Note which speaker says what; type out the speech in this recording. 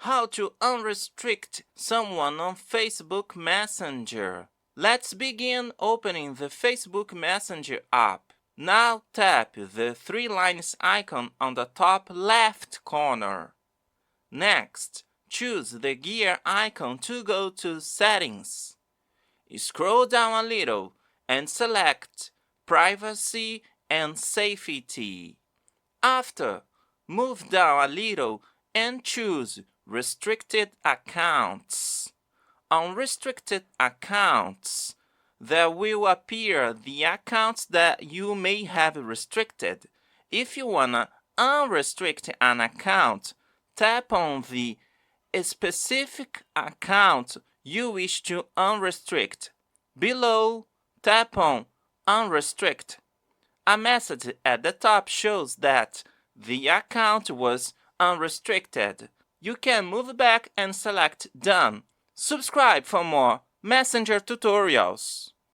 Speaker 1: How to unrestrict someone on Facebook Messenger. Let's begin opening the Facebook Messenger app. Now tap the three lines icon on the top left corner. Next, choose the gear icon to go to Settings. Scroll down a little and select Privacy and Safety. After, move down a little and choose Restricted Accounts. On restricted accounts, there will appear the accounts that you may have restricted. If you wanna unrestrict an account, tap on the specific account you wish to unrestrict. Below, tap on Unrestrict. A message at the top shows that the account was unrestricted. You can move back and select Done. Subscribe for more Messenger tutorials.